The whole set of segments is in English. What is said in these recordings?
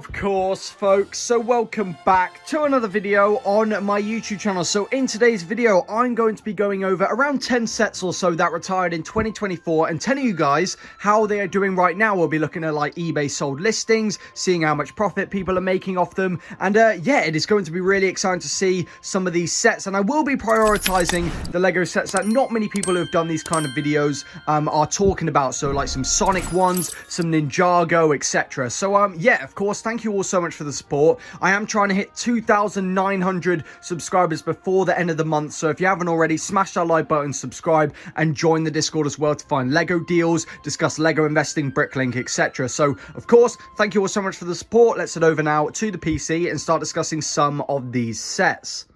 Of course, folks, so welcome back to another video on my YouTube channel. So in today's video, I'm going to be going over around 10 sets or so that retired in 2024 and telling you guys how they are doing right now. We'll be looking at like eBay sold listings, seeing how much profit people are making off them. And yeah, it is going to be really exciting to see some of these sets. And I will be prioritizing the Lego sets that not many people who have done these kind of videos are talking about. So like some Sonic ones, some Ninjago, etc. So yeah, of course, thank you all so much for the support. I am trying to hit 2,900 subscribers before the end of the month. So if you haven't already, smash that like button, subscribe, and join the Discord as well to find Lego deals, discuss Lego investing, Bricklink, etc. So of course, thank you all so much for the support. Let's head over now to the PC and start discussing some of these sets.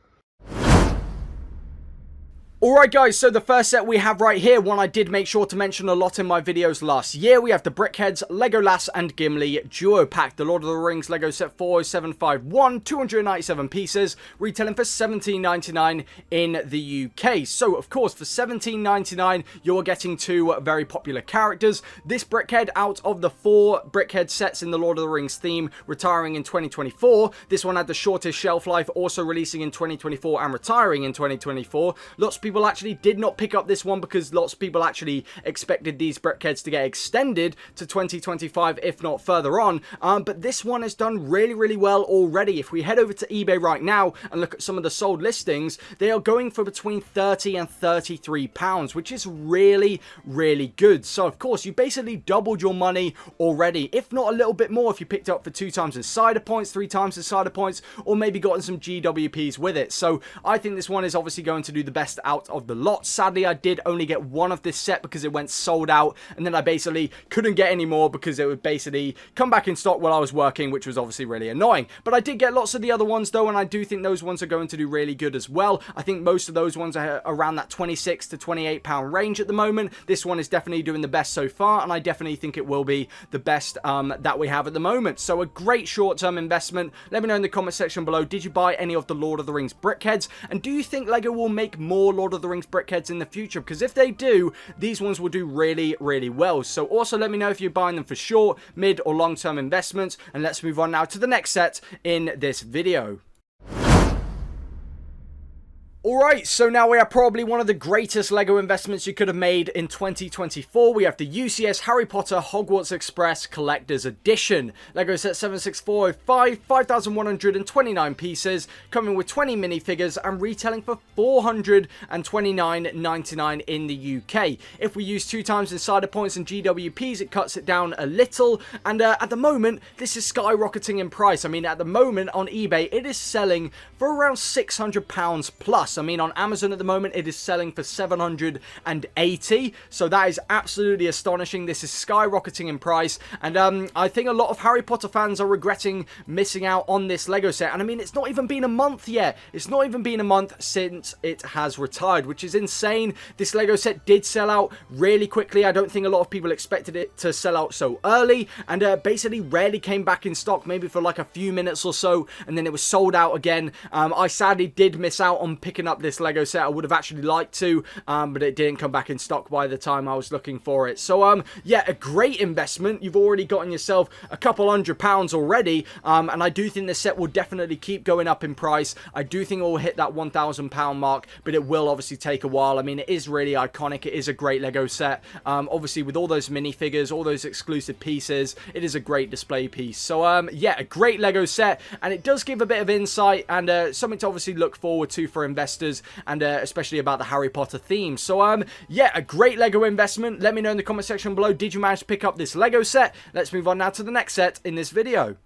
Alright guys, so the first set we have right here, one I did make sure to mention a lot in my videos last year. We have the Brickheads, Legolas and Gimli Duo Pack, the Lord of the Rings Lego set 40751, 297 pieces, retailing for $17.99 in the UK. So of course, for $17.99, you're getting two very popular characters. This Brickhead, out of the 4 Brickhead sets in the Lord of the Rings theme, retiring in 2024. This one had the shortest shelf life, also releasing in 2024 and retiring in 2024. Lots of people actually did not pick up this one because lots of people actually expected these Brickheads to get extended to 2025, if not further on. But this one has done really well already. If we head over to eBay right now and look at some of the sold listings, they are going for between £30 and £33, which is really good. So of course, you basically doubled your money already, if not a little bit more if you picked up for 2 times insider points, 3 times insider points, or maybe gotten some GWPs with it. So I think this one is obviously going to do the best out of the lot. Sadly, I did only get one of this set because it went sold out, and then I basically couldn't get any more because it would basically come back in stock while I was working, which was obviously really annoying. But I did get lots of the other ones though, and I do think those ones are going to do really good as well. I think most of those ones are around that £26 to £28 range at the moment. This one is definitely doing the best so far, and I definitely think it will be the best that we have at the moment. So a great short-term investment. Let me know in the comment section below, did you buy any of the Lord of the Rings Brickheads? And do you think Lego will make more Lord of the Rings Brickheads in the future? Because if they do, these ones will do really well. So also let me know if you're buying them for short, mid, or long-term investments. And let's move on now to the next set in this video. Alright, so now we are probably one of the greatest Lego investments you could have made in 2024. We have the UCS Harry Potter Hogwarts Express Collector's Edition. Lego set 76405, 5,129 pieces, coming with 20 minifigures and retailing for $429.99 in the UK. If we use 2 times insider points and GWPs, it cuts it down a little. And at the moment, this is skyrocketing in price. I mean, at the moment on eBay, it is selling for around £600 plus. I mean, on Amazon at the moment, it is selling for $780. So that is absolutely astonishing. This is skyrocketing in price. And I think a lot of Harry Potter fans are regretting missing out on this Lego set. And I mean, it's not even been a month yet. It's not even been a month since it has retired, which is insane. This Lego set did sell out really quickly. I don't think a lot of people expected it to sell out so early. And basically rarely came back in stock, maybe for like a few minutes or so. And then it was sold out again. I sadly did miss out on picking up this Lego set. I would have actually liked to, but it didn't come back in stock by the time I was looking for it. So yeah, a great investment. You've already gotten yourself a couple £100 already, and I do think this set will definitely keep going up in price. I do think it will hit that £1,000 mark, but it will obviously take a while. I mean, it is really iconic. It is a great Lego set. Obviously with all those minifigures, all those exclusive pieces, it is a great display piece. So yeah, a great Lego set, and it does give a bit of insight and something to obviously look forward to for investors, and especially about the Harry Potter theme. So yeah, a great Lego investment. Let me know in the comment section below, did you manage to pick up this Lego set? Let's move on now to the next set in this video.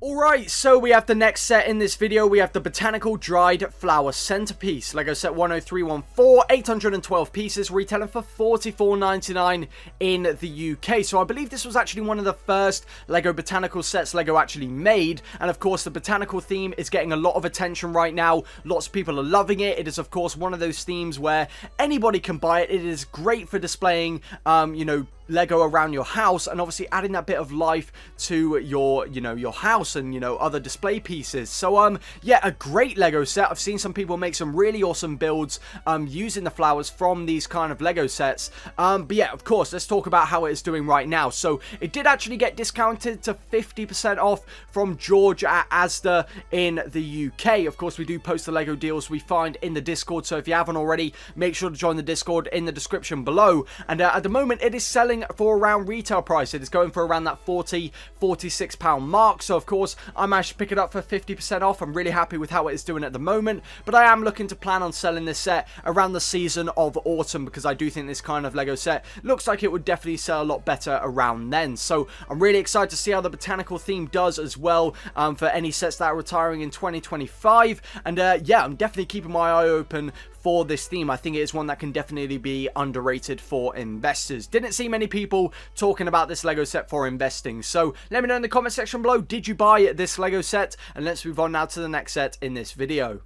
Alright, so we have the next set in this video. We have the Botanical Dried Flower Centerpiece. Lego set 10314, 812 pieces, retailing for $44.99 in the UK. So I believe this was actually one of the first Lego Botanical sets Lego actually made. And of course, the Botanical theme is getting a lot of attention right now. Lots of people are loving it. It is, of course, one of those themes where anybody can buy it. It is great for displaying, you know, Lego around your house, and obviously adding that bit of life to your, your house and, other display pieces. So, yeah, a great Lego set. I've seen some people make some really awesome builds, using the flowers from these kind of Lego sets. But yeah, of course, let's talk about how it is doing right now. So, it did actually get discounted to 50% off from George at Asda in the UK. Of course, we do post the Lego deals we find in the Discord, so if you haven't already, make sure to join the Discord in the description below. And at the moment, it is selling for around retail price. It is going for around that £46 mark. So of course, I managed to pick it up for 50% off. I'm really happy with how it is doing at the moment, but I am looking to plan on selling this set around the season of autumn, because I do think this kind of Lego set looks like it would definitely sell a lot better around then. So I'm really excited to see how the botanical theme does as well, for any sets that are retiring in 2025. And yeah, I'm definitely keeping my eye open for this theme. I think it is one that can definitely be underrated for investors. Didn't see many people talking about this Lego set for investing. So let me know in the comment section below, did you buy this Lego set? And let's move on now to the next set in this video.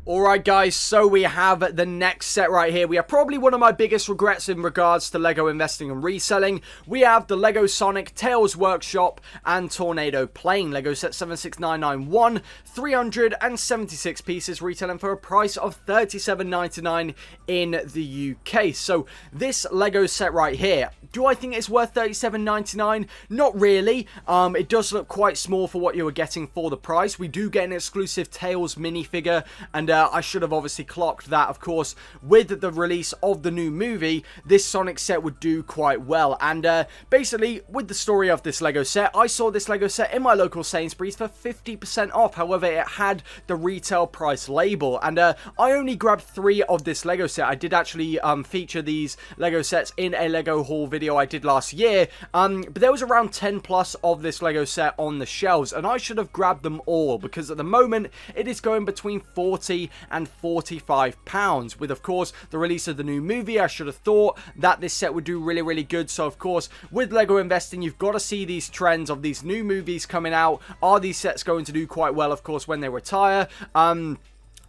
Alright guys, so we have the next set right here. We have probably one of my biggest regrets in regards to Lego investing and reselling. We have the Lego Sonic, Tails Workshop, and Tornado Plane. Lego set 76991, 376 pieces, retailing for a price of $37.99 in the UK. So this Lego set right here, do I think it's worth $37.99? Not really. It does look quite small for what you were getting for the price. We do get an exclusive Tails minifigure, and I should have obviously clocked that. Of course, with the release of the new movie, this Sonic set would do quite well. And basically, with the story of this Lego set, I saw this Lego set in my local Sainsbury's for 50% off. However, it had the retail price label, and I only grabbed 3 of this Lego set. I did actually feature these Lego sets in a Lego haul video I did last year, but there was around 10 plus of this Lego set on the shelves, and I should have grabbed them all, because at the moment it is going between 40 and 45 pounds. With of course the release of the new movie, I should have thought that this set would do really good. So of course, with Lego investing, you've got to see these trends of these new movies coming out. Are these sets going to do quite well, of course, when they retire?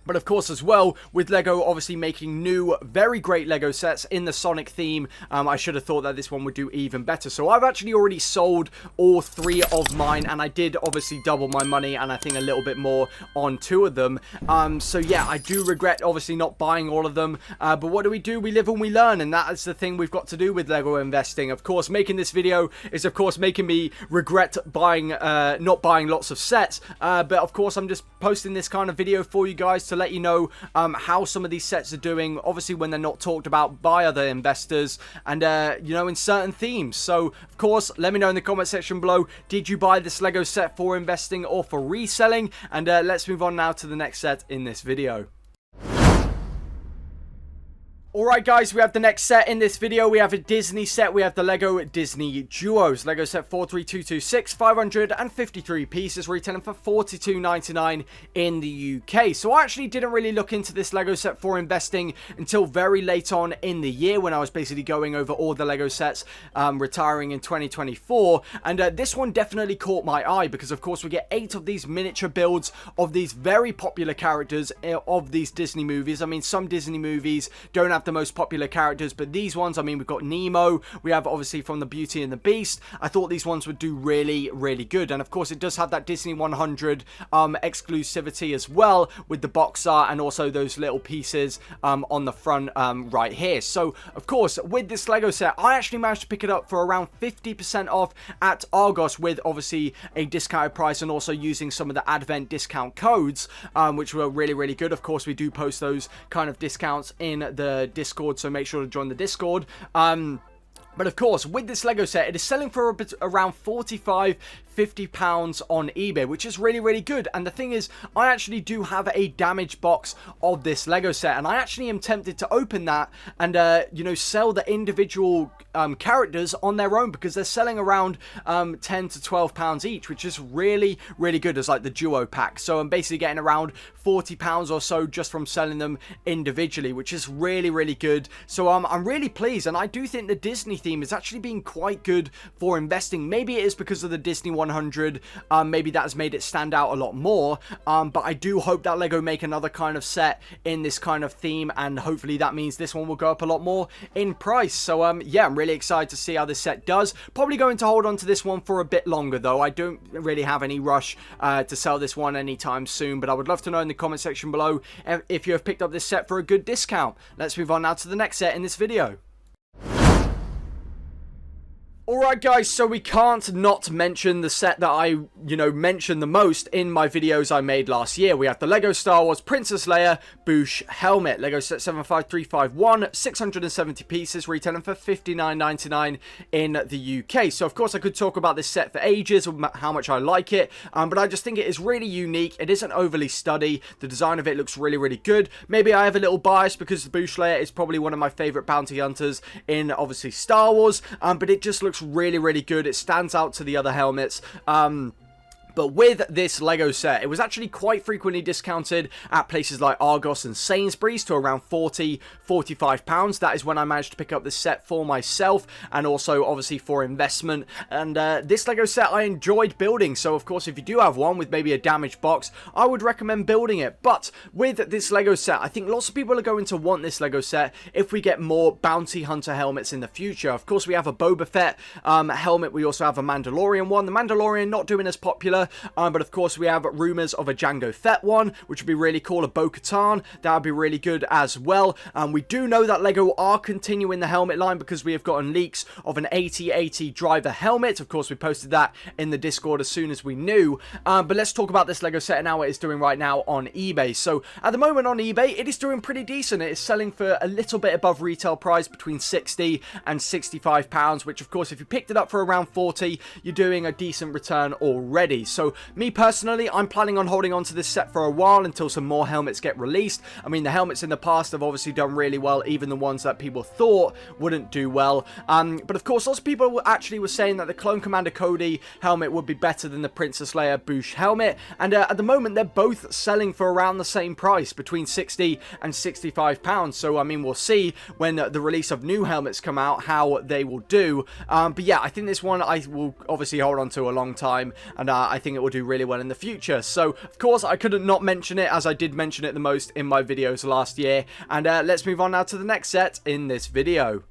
But of course as well, with Lego obviously making new, very great Lego sets in the Sonic theme, I should have thought that this one would do even better. So I've actually already sold all 3 of mine, and I did obviously double my money, and I think a little bit more on 2 of them. So yeah, I do regret obviously not buying all of them, but what do? We live and we learn, and that is the thing we've got to do with Lego investing. Of course, making this video is of course making me regret buying, not buying lots of sets, but of course I'm just posting this kind of video for you guys to let you know how some of these sets are doing, obviously when they're not talked about by other investors, and in certain themes. So of course, let me know in the comment section below, did you buy this Lego set for investing or for reselling? And let's move on now to the next set in this video. Alright guys, we have the next set in this video. We have a Disney set. We have the Lego Disney Duos. Lego set 43226, 553 pieces, retailing for $42.99 in the UK. So I actually didn't really look into this Lego set for investing until very late on in the year, when I was basically going over all the Lego sets retiring in 2024. And this one definitely caught my eye, because of course we get 8 of these miniature builds of these very popular characters of these Disney movies. I mean, some Disney movies don't have the most popular characters, but these ones, I mean, we've got Nemo, we have obviously from the Beauty and the Beast. I thought these ones would do really good, and of course it does have that Disney 100 exclusivity as well, with the box art and also those little pieces on the front right here. So of course, with this Lego set, I actually managed to pick it up for around 50% off at Argos, with obviously a discounted price, and also using some of the Advent discount codes, which were really good. Of course, we do post those kind of discounts in the Discord, so make sure to join the Discord. But of course, with this Lego set, it is selling for around £45-50 on eBay, which is really good. And the thing is, I actually do have a damaged box of this Lego set, and I actually am tempted to open that and sell the individual characters on their own, because they're selling around £10 to £12 each, which is really good as like the duo pack. So I'm basically getting around £40 or so just from selling them individually, which is really good. So I'm really pleased, and I do think the Disney theme is actually being quite good for investing. Maybe it is because of the Disney 100, maybe that has made it stand out a lot more, but I do hope that LEGO make another kind of set in this kind of theme, and hopefully that means this one will go up a lot more in price. So yeah, I'm really excited to see how this set does. Probably going to hold on to this one for a bit longer though. I don't really have any rush to sell this one anytime soon, but I would love to know in the comment section below if you have picked up this set for a good discount. Let's move on now to the next set in this video. Alright guys, so we can't not mention the set that I, mentioned the most in my videos I made last year. We have the LEGO Star Wars Princess Leia Bouche Helmet. LEGO set 75351, 670 pieces, retailing for $59.99 in the UK. So of course I could talk about this set for ages, how much I like it, but I just think it is really unique. It isn't overly studied. The design of it looks really, really good. Maybe I have a little bias because the Bouche Leia is probably one of my favourite bounty hunters in, obviously, Star Wars, but it just looks really, really good. It stands out to the other helmets. But with this LEGO set, it was actually quite frequently discounted at places like Argos and Sainsbury's to around £40, £45. That is when I managed to pick up this set for myself and also obviously for investment. And this LEGO set I enjoyed building. So of course, if you do have one with maybe a damaged box, I would recommend building it. But with this LEGO set, I think lots of people are going to want this LEGO set if we get more bounty hunter helmets in the future. Of course, we have a Boba Fett helmet. We also have a Mandalorian one. The Mandalorian not doing as popular. But of course we have rumours of a Jango Fett one, which would be really cool. A Bo-Katan, that would be really good as well. We do know that LEGO are continuing the helmet line because we have gotten leaks of an 8080 driver helmet. Of course we posted that in the Discord as soon as we knew. But let's talk about this LEGO set and how it is doing right now on eBay. So at the moment on eBay, it is doing pretty decent. It is selling for a little bit above retail price, between £60 and £65, which of course if you picked it up for around 40, you're doing a decent return already. So me personally, I'm planning on holding on to this set for a while until some more helmets get released. I mean, the helmets in the past have obviously done really well, even the ones that people thought wouldn't do well. But of course, lots of people actually were saying that the Clone Commander Cody helmet would be better than the Princess Leia Bouche helmet. And at the moment, they're both selling for around the same price, between £60 and £65. So, I mean, we'll see when the release of new helmets come out, how they will do. But yeah, I think this one I will obviously hold on to a long time, and I think it will do really well in the future. So of course I couldn't not mention it, as I did mention it the most in my videos last year. And let's move on now to the next set in this video.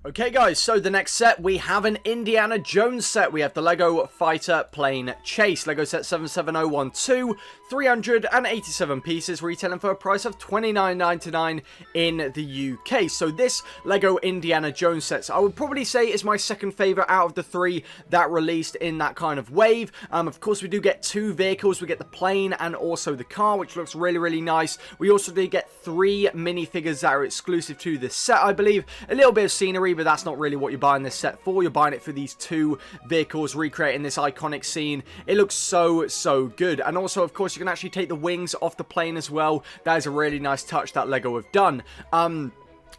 Okay guys, so the next set, we have an Indiana Jones set. We have the LEGO Fighter Plane Chase. LEGO set 77012, 387 pieces, retailing for a price of $29.99 in the UK. So this LEGO Indiana Jones set, I would probably say is my second favourite out of the three that released in that kind of wave. Of course, we do get two vehicles. We get the plane and also the car, which looks really, really nice. We also do get 3 minifigures that are exclusive to this set, I believe. A little bit of scenery, but that's not really what you're buying this set for. You're buying it for these 2 vehicles recreating this iconic scene. It looks so, so good. And also, of course, you can actually take the wings off the plane as well. That is a really nice touch that LEGO have done.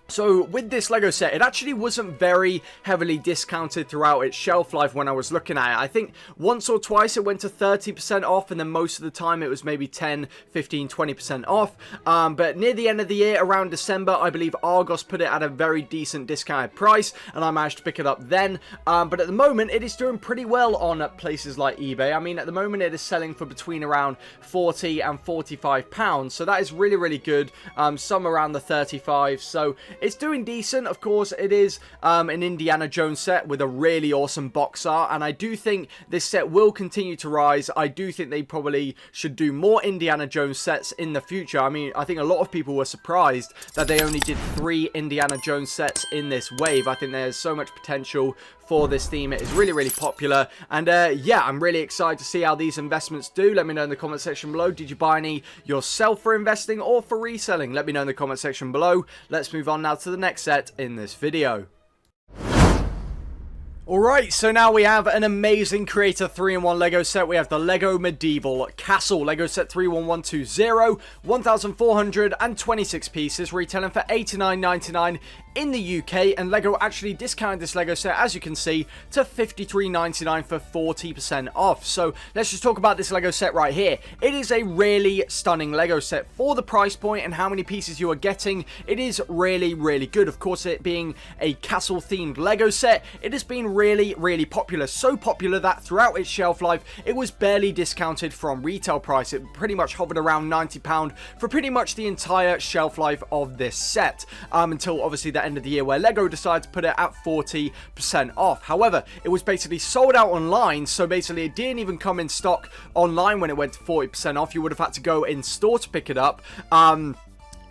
So with this LEGO set, it actually wasn't very heavily discounted throughout its shelf life when I was looking at it. I think once or twice it went to 30% off, and then most of the time it was maybe 10, 15, 20% off. But near the end of the year, around December, I believe Argos put it at a very decent discounted price, and I managed to pick it up then. But at the moment, it is doing pretty well on places like eBay. I mean, at the moment, it is selling for between around £40 and £45. So that is really, really good. Some around the 35. So it's doing decent. Of course, it is an Indiana Jones set with a really awesome box art, and I do think this set will continue to rise. I do think they probably should do more Indiana Jones sets in the future. I mean, I think a lot of people were surprised that they only did 3 Indiana Jones sets in this wave. I think there's so much potential for this theme. It is really, really popular, and yeah, I'm really excited to see how these investments do. Let me know in the comment section below. Did you buy any yourself for investing or for reselling? Let me know in the comment section below. Let's move on now to the next set in this video. Alright, so now we have an amazing Creator 3-in-1 LEGO set. We have the LEGO Medieval Castle. LEGO set 31120, 1,426 pieces, retailing for $89.99 in the UK, and LEGO actually discounted this LEGO set, as you can see, to £53.99 for 40% off. So let's just talk about this LEGO set right here. It is a really stunning LEGO set for the price point and how many pieces you are getting. It is really, really good. Of course, it being a castle themed LEGO set, it has been really, really popular. So popular that throughout its shelf life, it was barely discounted from retail price. It pretty much hovered around £90 for pretty much the entire shelf life of this set, until obviously the end of the year where LEGO decided to put it at 40% off. However, it was basically sold out online, so basically it didn't even come in stock online when it went to 40% off. You would have had to go in store to pick it up.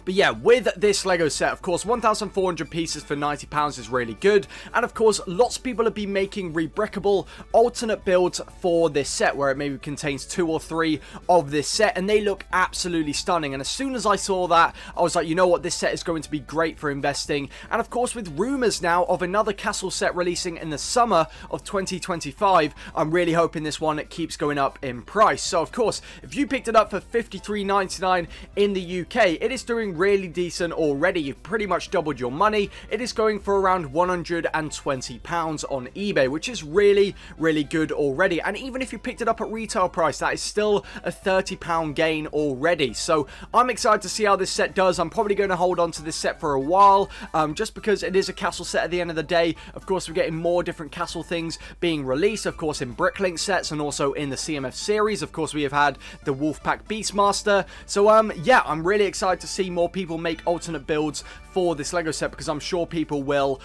But yeah, with this LEGO set, of course, 1,400 pieces for £90 is really good. And of course, lots of people have been making rebrickable alternate builds for this set, where it maybe contains 2 or 3 of this set, and they look absolutely stunning. And as soon as I saw that, I was like, you know what, this set is going to be great for investing. And of course, with rumours now of another castle set releasing in the summer of 2025, I'm really hoping this one keeps going up in price. So of course, if you picked it up for £53.99 in the UK, it is doing really decent already. You've pretty much doubled your money. It is going for around £120 on eBay, which is really, really good already. And even if you picked it up at retail price, that is still a £30 gain already. So I'm excited to see how this set does. I'm probably going to hold on to this set for a while, just because it is a castle set at the end of the day. Of course, we're getting more different castle things being released, of course, in Bricklink sets and also in the CMF series. Of course, we have had the Wolfpack Beastmaster. So yeah, I'm really excited to see more people make alternate builds for this LEGO set, because I'm sure people will.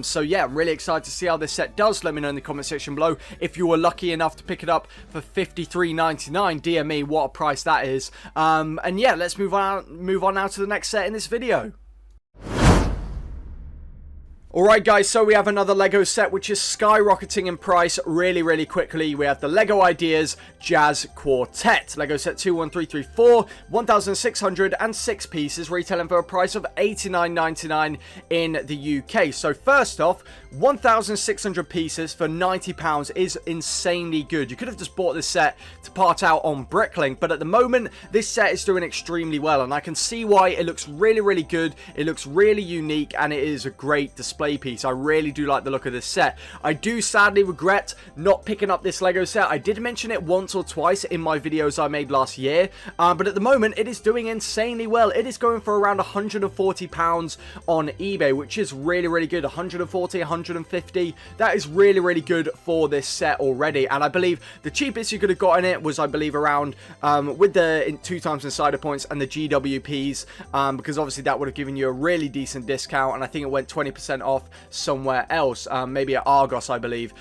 So yeah, I'm really excited to see how this set does. Let me know in the comment section below if you were lucky enough to pick it up for £53.99. Dear me, what a price that is. And yeah, let's move on now to the next set in this video. Alright guys, so we have another LEGO set which is skyrocketing in price really, really quickly. We have the LEGO Ideas Jazz Quartet. LEGO set 21334, 1,606 pieces, retailing for a price of £89.99 in the UK. So first off, 1,600 pieces for £90 is insanely good. You could have just bought this set to part out on Bricklink, but at the moment, this set is doing extremely well, and I can see why. It looks really, really good. It looks really unique, and it is a great display piece. I really do like the look of this set. I do sadly regret not picking up this LEGO set. I did mention it once or twice in my videos I made last year, but at the moment it is doing insanely well. It is going for around £140 on eBay, which is really, really good. 140, 150. That is really, really good for this set already. And I believe the cheapest you could have gotten it was, I believe, around with the 2 times insider points and the GWPs, because obviously that would have given you a really decent discount, and I think it went 20% off somewhere else, maybe at Argos, I believe.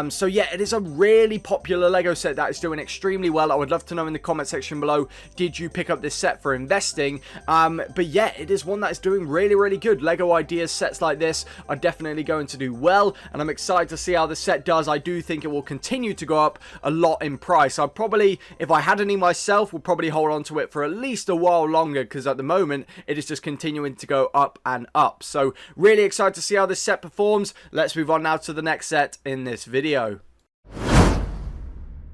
So yeah, it is a really popular LEGO set that is doing extremely well. I would love to know in the comment section below, did you pick up this set for investing? But yeah, it is one that is doing really, really good. LEGO Ideas sets like this are definitely going to do well, and I'm excited to see how the set does. I do think it will continue to go up a lot in price. I'd probably, if I had any myself, would probably hold on to it for at least a while longer, because at the moment it is just continuing to go up and up. So really excited to see how this set performs. Let's move on now to the next set in this video.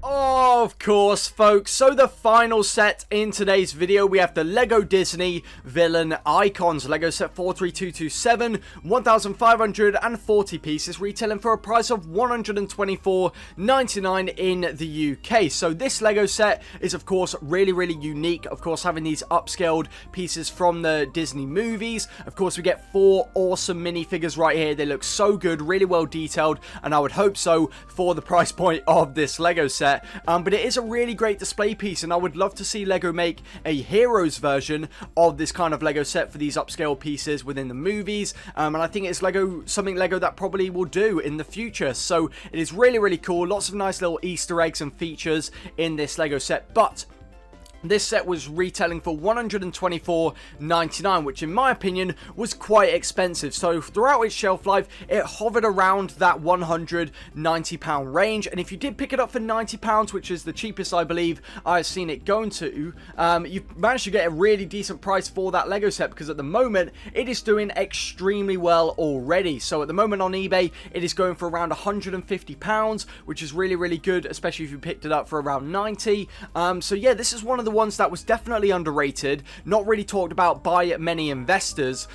Of course, folks, so the final set in today's video, we have the LEGO Disney Villain Icons. LEGO set 43227, 1,540 pieces, retailing for a price of £124.99 in the UK. So this LEGO set is, of course, really, really unique. Of course, having these upscaled pieces from the Disney movies. Of course, we get 4 awesome minifigures right here. They look so good, really well detailed, and I would hope so for the price point of this LEGO set. But it is a really great display piece, and I would love to see LEGO make a Heroes version of this kind of LEGO set for these upscale pieces within the movies, and I think it's something LEGO that probably will do in the future. So it is really, really cool. Lots of nice little Easter eggs and features in this LEGO set, but this set was retailing for £124.99, which in my opinion was quite expensive. So throughout its shelf life, it hovered around that £190 range. And if you did pick it up for £90, which is the cheapest I believe I've seen it going to, you've managed to get a really decent price for that LEGO set, because at the moment it is doing extremely well already. So at the moment on eBay, it is going for around £150, which is really, really good, especially if you picked it up for around 90. So yeah, this is one of the the ones that was definitely underrated, not really talked about by many investors.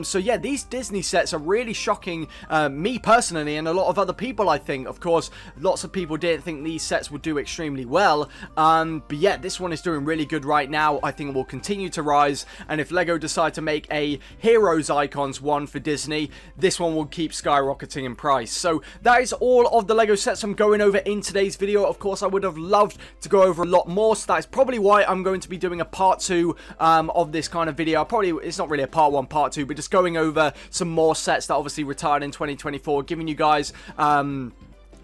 So yeah, these Disney sets are really shocking me personally and a lot of other people, I think. Of course, lots of people didn't think these sets would do extremely well, but yeah, this one is doing really good right now. I think it will continue to rise, and if LEGO decide to make a Heroes Icons one for Disney, this one will keep skyrocketing in price. So that is all of the LEGO sets I'm going over in today's video. Of course, I would have loved to go over a lot more, so that is probably why I'm going to be doing a part 2 of this kind of video. It's not really a part 1, part 2, but just going over some more sets that obviously retired in 2024, giving you guys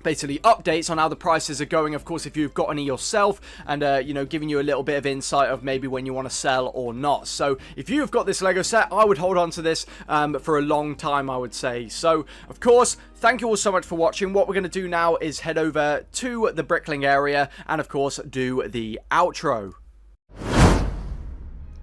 basically updates on how the prices are going, of course, if you've got any yourself, and you know, giving you a little bit of insight of maybe when you want to sell or not. So if you've got this LEGO set, I would hold on to this for a long time, I would say. So of course, thank you all so much for watching. What we're going to do now is head over to the Brickling area and of course do the outro.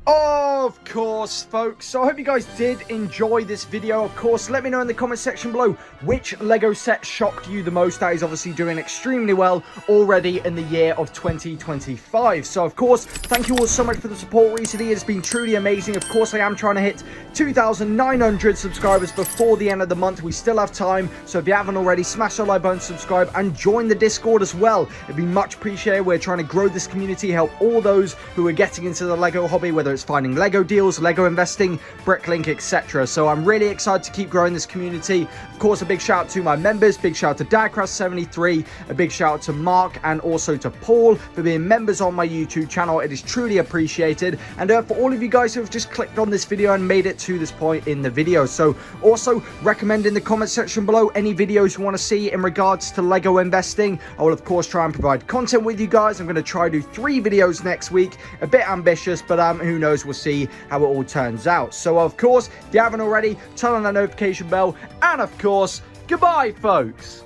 Of course, folks, so I hope you guys did enjoy this video. Of course, let me know in the comment section below which LEGO set shocked you the most. That is obviously doing extremely well already in the year of 2025. So of course, thank you all so much for the support recently. It's been truly amazing. Of course, I am trying to hit 2,900 subscribers before the end of the month. We still have time, so if you haven't already, smash the like button, subscribe, and join the Discord as well. It'd be much appreciated. We're trying to grow this community, help all those who are getting into the LEGO hobby, whether it's finding LEGO deals, LEGO investing, Bricklink, etc. So I'm really excited to keep growing this community. Of course, a big shout out to my members, big shout out to Dadcraft73, a big shout out to Mark, and also to Paul for being members on my YouTube channel. It is truly appreciated. And for all of you guys who have just clicked on this video and made it to this point in the video, so also recommend in the comment section below any videos you want to see in regards to LEGO investing. I will of course try and provide content with you guys. I'm going to try to do 3 videos next week, a bit ambitious, but who knows, we'll see how it all turns out. So of course, if you haven't already, turn on that notification bell, and of course, goodbye folks.